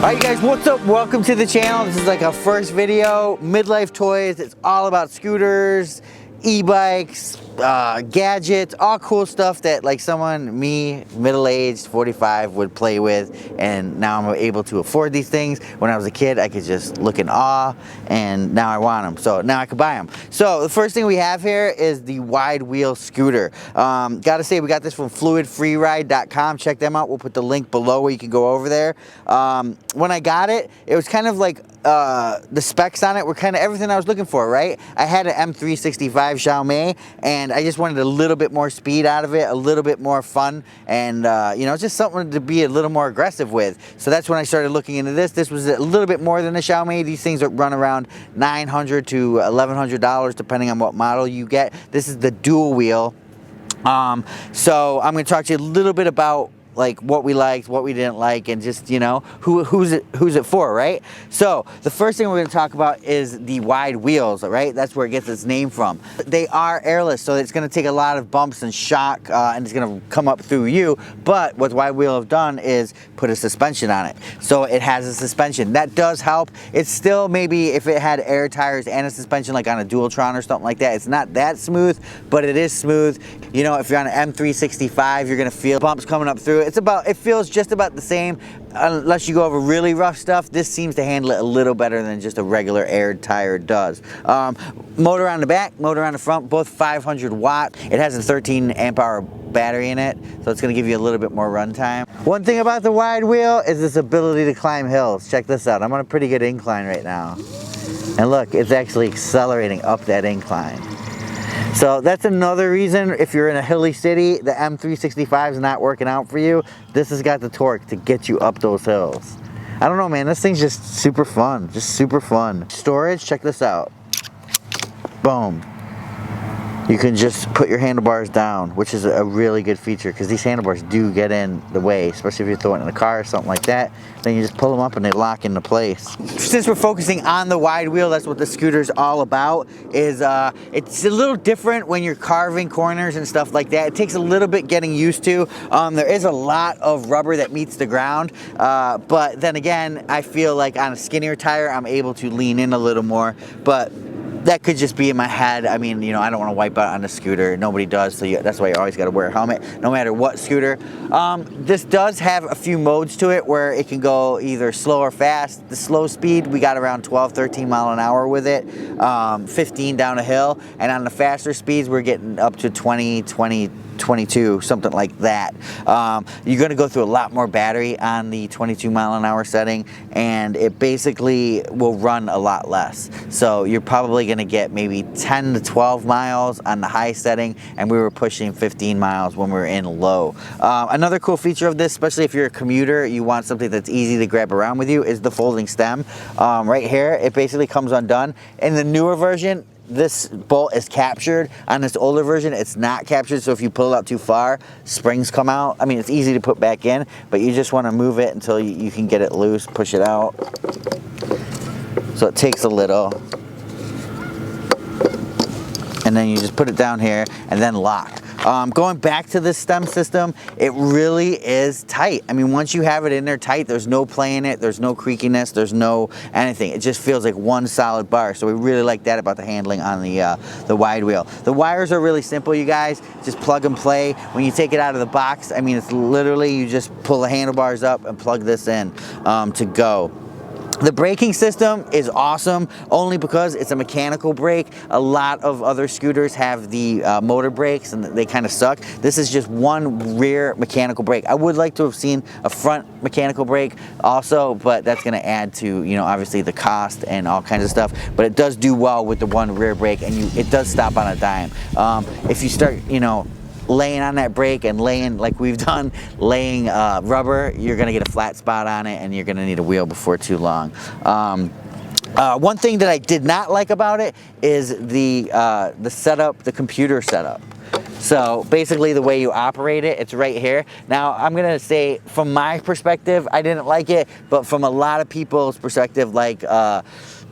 Alright guys, what's up? Welcome to the channel. This is like our first video, Midlife Toys. It's all about scooters, e-bikes, gadgets, all cool stuff that like someone, me, middle-aged, 45 would play with, and now I'm able to afford these things. When I was a kid, I could just look in awe, and now I want them, so now I can buy them. So the first thing we have here is the WideWheel scooter. Gotta say, we got this from fluidfreeride.com. Check them out. We'll put the link below where you can go over there. When I got it, it was kind of like the specs on it were kind of everything I was looking for, right? I had an M365 Xiaomi, and I just wanted a little bit more speed out of it, a little bit more fun, and you know, just something to be a little more aggressive with. So that's when I started looking into this. This was a little bit more than a Xiaomi. These things run around $900 to $1,100 depending on what model you get. This is the dual wheel. So I'm going to talk to you a little bit about like what we liked, what we didn't like, and just, you know, who's it for, right? So the first thing we're going to talk about is the wide wheels, right? That's where it gets its name from. They are airless, so it's going to take a lot of bumps and shock, and it's going to come up through you. But what wide wheel have done is put a suspension on it, so it has a suspension that does help. It's still, maybe if it had air tires and a suspension like on a Dualtron or something like that, it's not that smooth, but it is smooth. You know, if you're on an M365, you're going to feel bumps coming up through it. It feels just about the same, unless you go over really rough stuff. This seems to handle it a little better than just a regular air tire does. Motor on the back, motor on the front, both 500 watt. It has a 13 amp hour battery in it, so it's going to give you a little bit more run time. One thing about the wide wheel is its ability to climb hills. Check this out. I'm on a pretty good incline right now, and look, it's actually accelerating up that incline. So that's another reason, if you're in a hilly city, the M365 is not working out for you. This has got the torque to get you up those hills. I don't know, man, this thing's just super fun, Storage, check this out. Boom. You can just put your handlebars down, which is a really good feature, because these handlebars do get in the way, especially if you're throwing it in a car or something like that. Then you just pull them up and they lock into place. Since we're focusing on the wide wheel, that's what the scooter's all about. Is it's a little different when you're carving corners and stuff like that. It takes a little bit getting used to. There is a lot of rubber that meets the ground, but then again, I feel like on a skinnier tire, I'm able to lean in a little more, but that could just be in my head. I mean, you know, I don't want to wipe out on the scooter. Nobody does, so that's why you always got to wear a helmet, no matter what scooter. This does have a few modes to it where it can go either slow or fast. The slow speed, we got around 12, 13 mile an hour with it, 15 down a hill. And on the faster speeds, we're getting up to 22, something like that. You're going to go through a lot more battery on the 22 mile an hour setting, and it basically will run a lot less. So you're probably going to get maybe 10 to 12 miles on the high setting, and we were pushing 15 miles when we were in low. Another cool feature of this, especially if you're a commuter, you want something that's easy to grab around with you, is the folding stem. Right here, it basically comes undone. In the newer version, this bolt is captured. On this older version, it's not captured, so if you pull it out too far, springs come out. I mean, it's easy to put back in, but you just want to move it until you can get it loose, push it out. So it takes a little. And then you just put it down here and then lock. Going back to this stem system, it really is tight. I mean, once you have it in there tight, there's no play in it, there's no creakiness, there's no anything. It just feels like one solid bar. So we really like that about the handling on the wide wheel. The wires are really simple, you guys. Just plug and play. When you take it out of the box, I mean, it's literally, you just pull the handlebars up and plug this in to go. The braking system is awesome, only because it's a mechanical brake. A lot of other scooters have the motor brakes, and they kind of suck. This is just one rear mechanical brake. I would like to have seen a front mechanical brake also, but that's going to add to, you know, obviously the cost and all kinds of stuff. But it does do well with the one rear brake, and it does stop on a dime. If you start, you know, laying on that brake and laying like we've done, laying rubber, you're gonna get a flat spot on it, and you're gonna need a wheel before too long. One thing that I did not like about it is the setup, the computer setup. So basically the way you operate it, it's right here. Now I'm gonna say, from my perspective, I didn't like it, but from a lot of people's perspective, like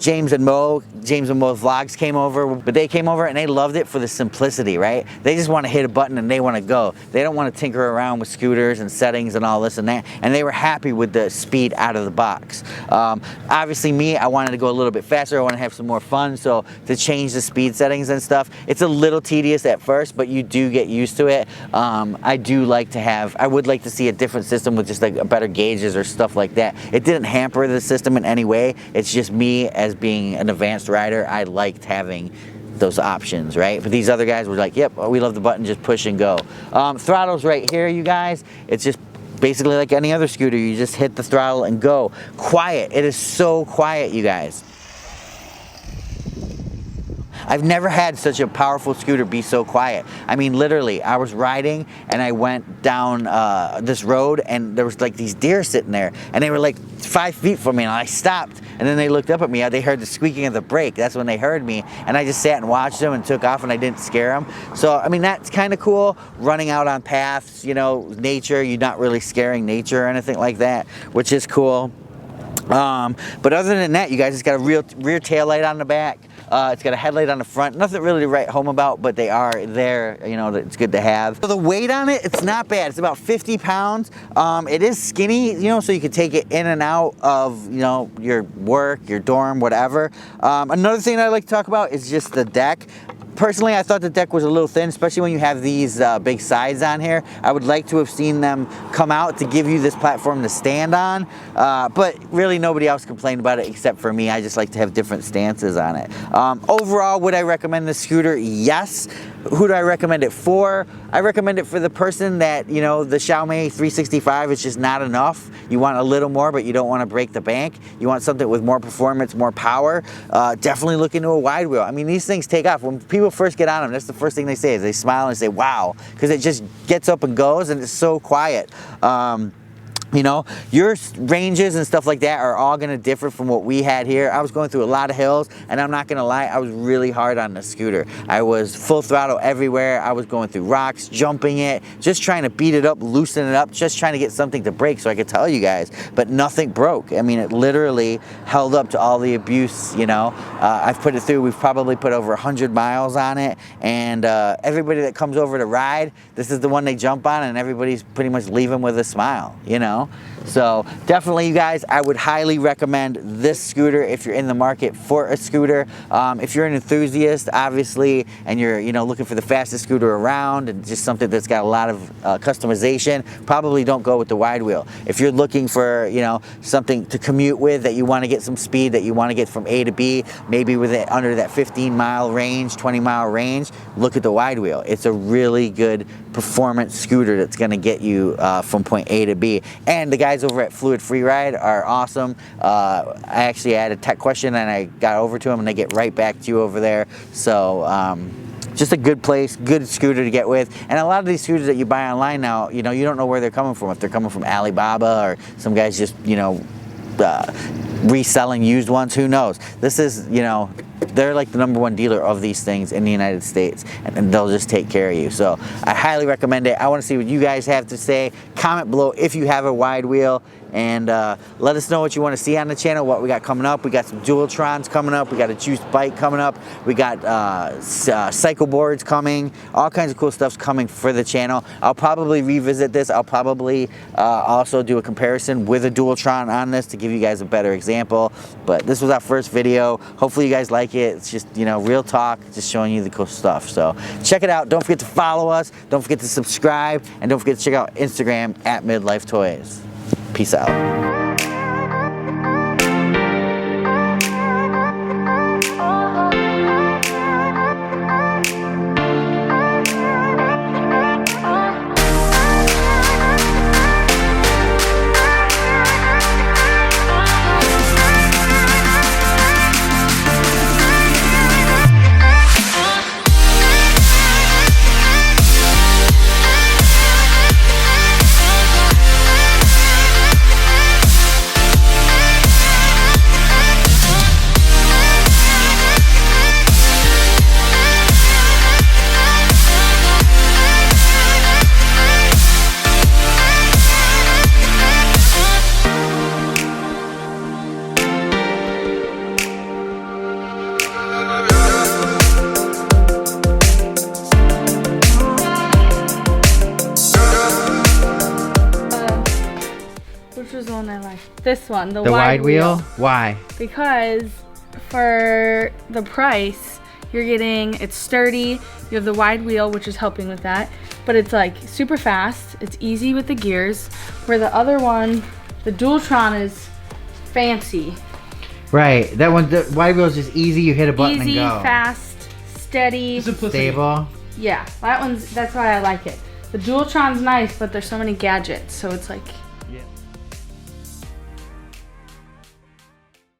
James and Mo Vlogs came over, but they came over and they loved it for the simplicity, right? They just want to hit a button and they want to go. They don't want to tinker around with scooters and settings and all this and that, and they were happy with the speed out of the box. Obviously me, I wanted to go a little bit faster. I want to have some more fun, so to change the speed settings and stuff, it's a little tedious at first, but you do get used to it. I would like to see a different system with just like better gauges or stuff like that. It didn't hamper the system in any way. It's just me, as being an advanced rider, I liked having those options, right? But these other guys were like, yep, we love the button, just push and go. Throttle's right here, you guys. It's just basically like any other scooter. You just hit the throttle and go. Quiet. It is so quiet, you guys. I've never had such a powerful scooter be so quiet. I mean, literally, I was riding and I went down this road and there was like these deer sitting there and they were like 5 feet from me, and I stopped and then they looked up at me. They heard the squeaking of the brake. That's when they heard me, and I just sat and watched them and took off, and I didn't scare them. So, I mean, that's kind of cool. Running out on paths, you know, nature, you're not really scaring nature or anything like that, which is cool. But other than that, you guys, it's got a rear tail light on the back. It's got a headlight on the front. Nothing really to write home about, but they are there. You know, it's good to have. So the weight on it, it's not bad. It's about 50 pounds. It is skinny, you know, so you can take it in and out of, you know, your work, your dorm, whatever. Another thing I like to talk about is just the deck. Personally, I thought the deck was a little thin, especially when you have these big sides on here. I would like to have seen them come out to give you this platform to stand on, but really nobody else complained about it except for me. I just like to have different stances on it. Overall, would I recommend this scooter? Yes. Who do I recommend it for? I recommend it for the person that, you know, the Xiaomi 365 is just not enough. You want a little more, but you don't want to break the bank. You want something with more performance, more power. Definitely look into a wide wheel. I mean, these things take off. When people first get on them, that's the first thing they say is they smile and say, wow, because it just gets up and goes and it's so quiet. You know, your ranges and stuff like that are all going to differ from what we had here. I was going through a lot of hills, and I'm not going to lie, I was really hard on the scooter. I was full throttle everywhere. I was going through rocks, jumping it, just trying to beat it up, loosen it up, just trying to get something to break so I could tell you guys. But nothing broke. I mean, it literally held up to all the abuse, you know. I've put it through, we've probably put over 100 miles on it, and everybody that comes over to ride, this is the one they jump on, and everybody's pretty much leaving with a smile, you know. So definitely, you guys, I would highly recommend this scooter if you're in the market for a scooter. If you're an enthusiast, obviously, and you're, you know, looking for the fastest scooter around and just something that's got a lot of customization, probably don't go with the wide wheel. If you're looking for, you know, something to commute with, that you want to get some speed, that you want to get from A to B, maybe with it under that 15-mile range, 20-mile range, look at the wide wheel. It's a really good performance scooter that's going to get you from point A to B. And the guys over at Fluid Freeride are awesome. I actually had a tech question and I got over to them, and they get right back to you over there. So just a good place, good scooter to get with. And a lot of these scooters that you buy online now, you know, you don't know where they're coming from. If they're coming from Alibaba or some guys just, you know, reselling used ones, who knows? This is, you know, they're like the #1 dealer of these things in the United States, and they'll just take care of you. So I highly recommend it. I want to see what you guys have to say. Comment below if you have a wide wheel, and let us know what you want to see on the channel, what we got coming up. We got some Dualtrons coming up. We got a juiced bike coming up. We got cycle boards coming. All kinds of cool stuff's coming for the channel. I'll probably revisit this. I'll probably also do a comparison with a Dualtron on this to give you guys a better example. But this was our first video. Hopefully you guys like it. It's just, you know, real talk, just showing you the cool stuff. So check it out. Don't forget to follow us. Don't forget to subscribe. And don't forget to check out Instagram at Midlife Toys. Peace out. this one, the wide wheel. Why? Because for the price, you're getting, it's sturdy, you have the wide wheel, which is helping with that, but it's like super fast, it's easy with the gears, where the other one, the Dualtron, is fancy. Right, that one, the wide wheel is just easy, you hit a button Easy, and go. fast, steady, stable. Yeah, that's why I like it. The Dualtron's nice, but there's so many gadgets, so it's like